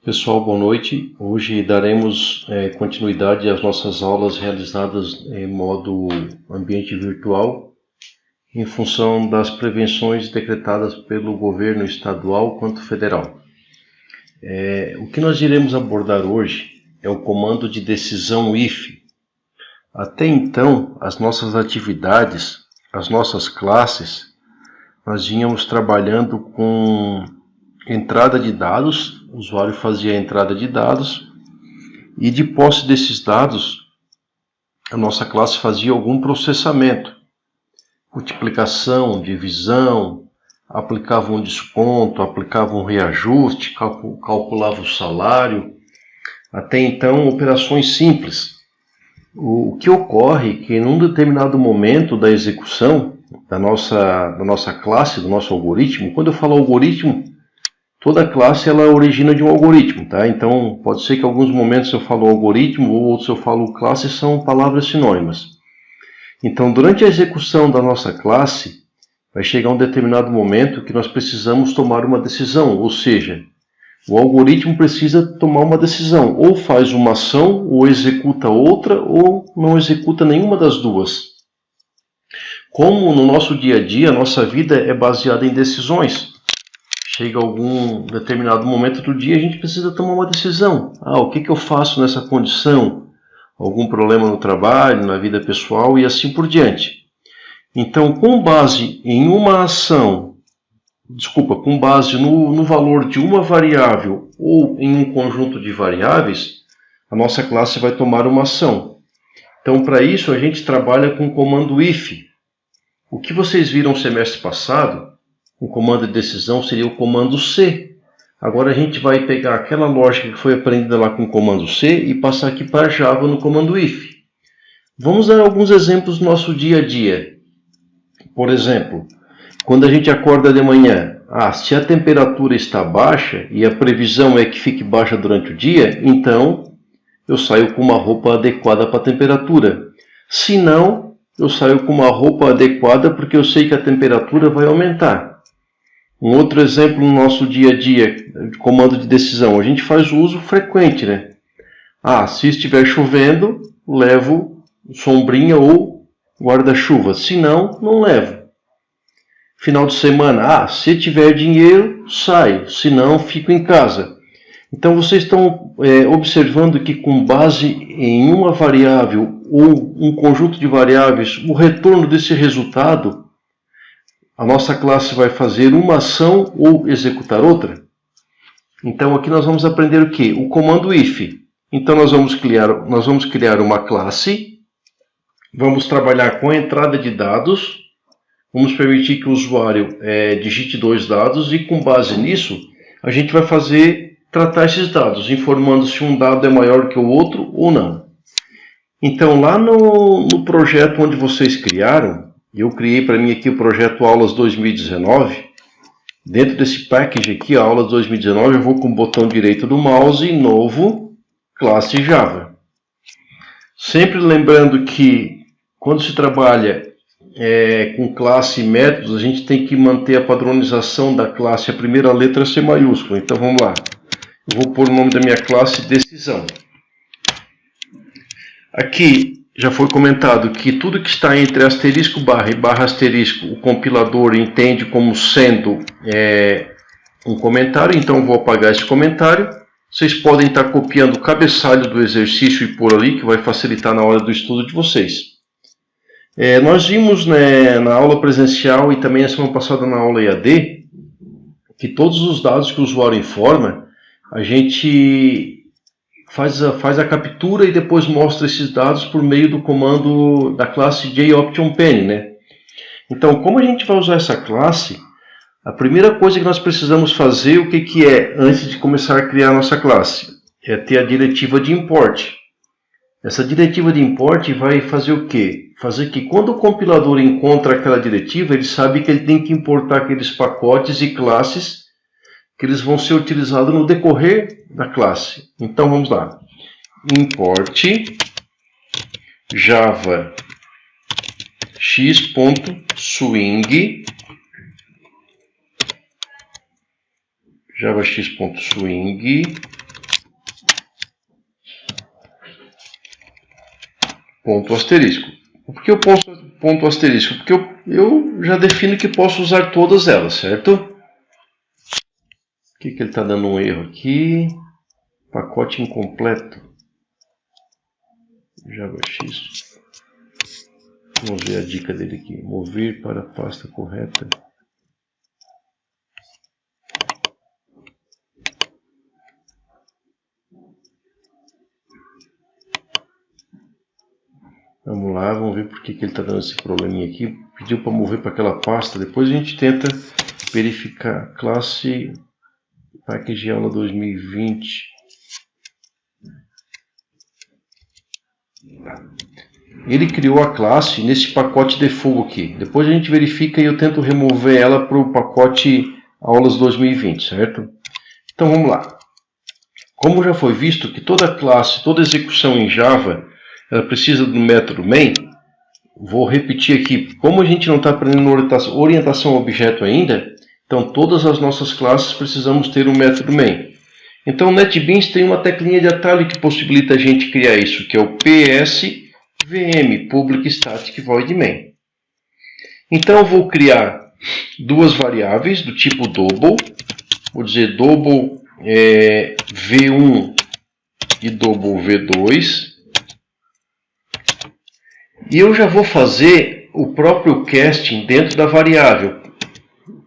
Pessoal, boa noite. Hoje daremos continuidade às nossas aulas realizadas em modo ambiente virtual, em função das prevenções decretadas pelo governo estadual quanto federal. O que nós iremos abordar hoje é o comando de decisão IF. Até então, as nossas atividades, as nossas classes, nós vínhamos trabalhando com entrada de dados, o usuário fazia a entrada de dados e de posse desses dados, a nossa classe fazia algum processamento, multiplicação, divisão, aplicava um desconto, aplicava um reajuste, calculava o salário, até então operações simples. O que ocorre é que em um determinado momento da execução da nossa classe, do nosso algoritmo, quando eu falo algoritmo, toda classe ela origina de um algoritmo, tá? Então pode ser que em alguns momentos eu falo algoritmo ou outros eu falo classe, são palavras sinônimas. Então durante a execução da nossa classe, vai chegar um determinado momento que nós precisamos tomar uma decisão, ou seja, o algoritmo precisa tomar uma decisão, ou faz uma ação, ou executa outra, ou não executa nenhuma das duas. Como no nosso dia a dia, a nossa vida é baseada em decisões, chega algum determinado momento do dia, a gente precisa tomar uma decisão. O que eu faço nessa condição? Algum problema no trabalho, na vida pessoal e assim por diante. Então, com base em uma ação, com base no valor de uma variável ou em um conjunto de variáveis, a nossa classe vai tomar uma ação. Então, para isso, a gente trabalha com o comando IF. O que vocês viram no semestre passado, o comando de decisão seria o comando C. Agora a gente vai pegar aquela lógica que foi aprendida lá com o comando C e passar aqui para Java no comando IF. Vamos dar alguns exemplos do nosso dia a dia. Por exemplo, quando a gente acorda de manhã, se a temperatura está baixa e a previsão é que fique baixa durante o dia, então eu saio com uma roupa adequada para a temperatura. Se não, eu saio com uma roupa adequada porque eu sei que a temperatura vai aumentar. Um outro exemplo no nosso dia a dia, de comando de decisão, a gente faz o uso frequente, né? Se estiver chovendo, levo sombrinha ou guarda-chuva, se não, não levo. Final de semana, se tiver dinheiro, saio, se não, fico em casa. Então vocês estão observando que com base em uma variável ou um conjunto de variáveis, o retorno desse resultado, a nossa classe vai fazer uma ação ou executar outra. Então aqui nós vamos aprender o quê? O comando IF. Então nós vamos criar uma classe, vamos trabalhar com a entrada de dados, vamos permitir que o usuário digite 2 dados e com base nisso a gente vai tratar esses dados, informando se um dado é maior que o outro ou não. Então lá no projeto onde vocês criaram, eu criei para mim aqui o projeto Aulas 2019. Dentro desse package aqui, Aulas 2019, eu vou com o botão direito do mouse, Novo, Classe Java. Sempre lembrando que quando se trabalha com classe e métodos, a gente tem que manter a padronização da classe, a primeira letra C maiúscula. Então vamos lá. Eu vou pôr o nome da minha classe Decisão. Aqui já foi comentado que tudo que está entre asterisco barra e barra asterisco, o compilador entende como sendo um comentário, então eu vou apagar esse comentário. Vocês podem estar copiando o cabeçalho do exercício e pôr ali, que vai facilitar na hora do estudo de vocês. Nós vimos na aula presencial e também a semana passada na aula EAD, que todos os dados que o usuário informa, a gente faz a captura e depois mostra esses dados por meio do comando da classe JOptionPen, né? Então, como a gente vai usar essa classe, a primeira coisa que nós precisamos fazer, o que é, antes de começar a criar a nossa classe? É ter a diretiva de import. Essa diretiva de import vai fazer o quê? Fazer que quando o compilador encontra aquela diretiva, ele sabe que ele tem que importar aqueles pacotes e classes que eles vão ser utilizados no decorrer da classe. Então vamos lá. Import Java x.swing javax.swing ponto asterisco. Por que eu posso ponto asterisco? Porque eu já defino que posso usar todas elas, certo? O que ele está dando um erro aqui? Pacote incompleto. Javax. Vamos ver a dica dele aqui. Mover para a pasta correta. Vamos lá, vamos ver por que ele está dando esse probleminha aqui. Pediu para mover para aquela pasta. Depois a gente tenta verificar. Classe Package Aula 2020. Ele criou a classe nesse pacote default aqui. Depois a gente verifica e eu tento remover ela para o pacote Aulas 2020, certo? Então vamos lá. Como já foi visto que toda classe, toda execução em Java, ela precisa do método main, vou repetir aqui. Como a gente não está aprendendo orientação a objeto ainda, então todas as nossas classes precisamos ter um método main. Então o NetBeans tem uma teclinha de atalho que possibilita a gente criar isso, que é o PSVM, Public Static Void Main. Então eu vou criar duas variáveis do tipo double, vou dizer double V1 e double V2. E eu já vou fazer o próprio casting dentro da variável.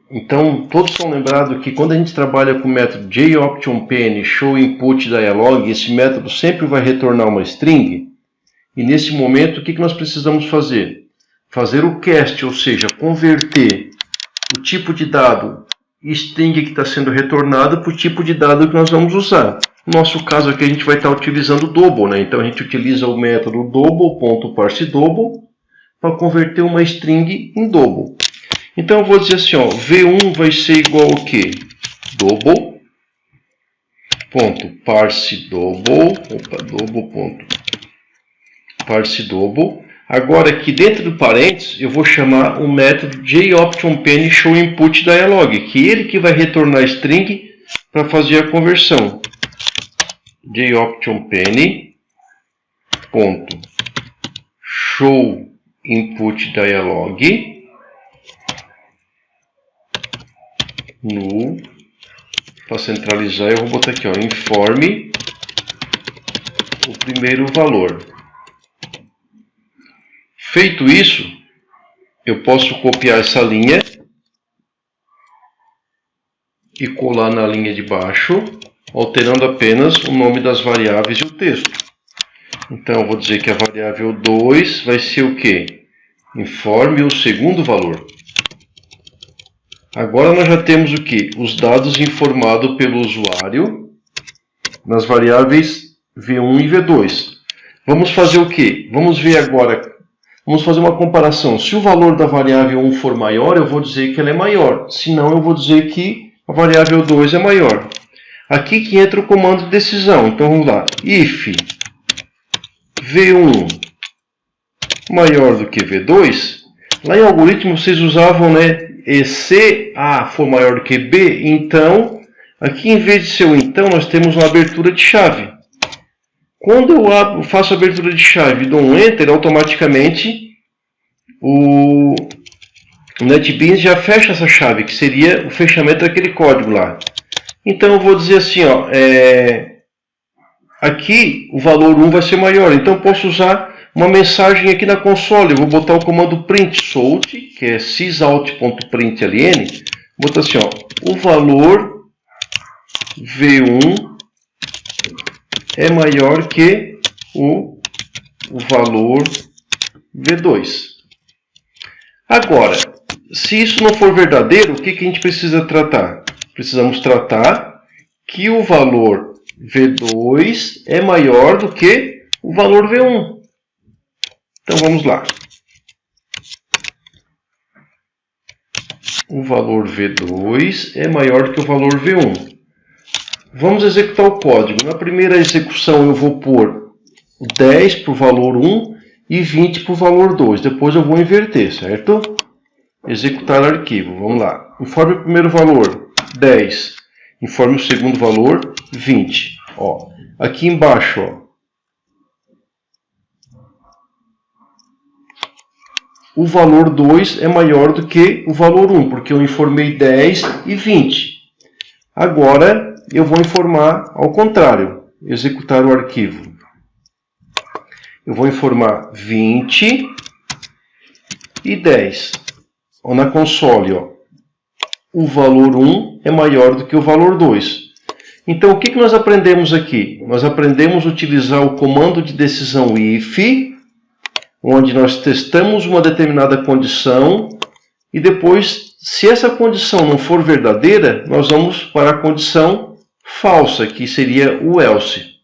Então, todos são lembrados que quando a gente trabalha com o método JOptionPen showInputDialog, esse método sempre vai retornar uma string. E nesse momento, o que nós precisamos fazer? Fazer o cast, ou seja, converter o tipo de dado string que está sendo retornado para o tipo de dado que nós vamos usar. No nosso caso aqui a gente vai estar utilizando o double, né? Então a gente utiliza o método double.parseDouble para converter uma string em double. Então eu vou dizer assim, ó, V1 vai ser igual ao quê? Double.parseDouble. Agora aqui dentro do parênteses eu vou chamar o método JOptionPen showInputDialog, que é ele que vai retornar a string para fazer a conversão. JOptionPen.showInputDialog no, para centralizar eu vou botar aqui, ó, informe o primeiro valor. Feito isso, eu posso copiar essa linha e colar na linha de baixo, alterando apenas o nome das variáveis e o texto. Então, eu vou dizer que a variável 2 vai ser o quê? Informe o segundo valor. Agora nós já temos o quê? Os dados informados pelo usuário nas variáveis V1 e V2. Vamos fazer o quê? Vamos ver agora, vamos fazer uma comparação. Se o valor da variável 1 for maior, eu vou dizer que ela é maior. Se não, eu vou dizer que a variável 2 é maior. Aqui que entra o comando de decisão. Então vamos lá. If V1 maior do que V2, lá em algoritmo vocês usavam, né? E se A for maior do que B, então, aqui em vez de ser o então, nós temos uma abertura de chave. Quando eu faço a abertura de chave e dou um Enter, automaticamente o NetBeans já fecha essa chave, que seria o fechamento daquele código lá. Então eu vou dizer assim, ó, aqui o valor 1 vai ser maior, então eu posso usar uma mensagem aqui na console. Eu vou botar o comando print salt, que é sysout.println, vou botar assim, ó, o valor V1 é maior que o valor V2. Agora, se isso não for verdadeiro, o que a gente precisa tratar? Precisamos tratar que o valor V2 é maior do que o valor V1. Então vamos lá. O valor V2 é maior do que o valor V1. Vamos executar o código. Na primeira execução eu vou pôr 10 para o valor 1 e 20 para o valor 2. Depois eu vou inverter, certo? Executar arquivo. Vamos lá. Informe o primeiro valor, 10. Informe o segundo valor, 20. Ó, aqui embaixo, ó, o valor 2 é maior do que o valor 1, porque eu informei 10 e 20. Agora eu vou informar ao contrário, executar o arquivo. Eu vou informar 20 e 10. Ó, na console, ó, o valor 1 é maior do que o valor 2. Então, o que nós aprendemos aqui? Nós aprendemos a utilizar o comando de decisão if, onde nós testamos uma determinada condição e depois, se essa condição não for verdadeira, nós vamos para a condição falsa, que seria o else.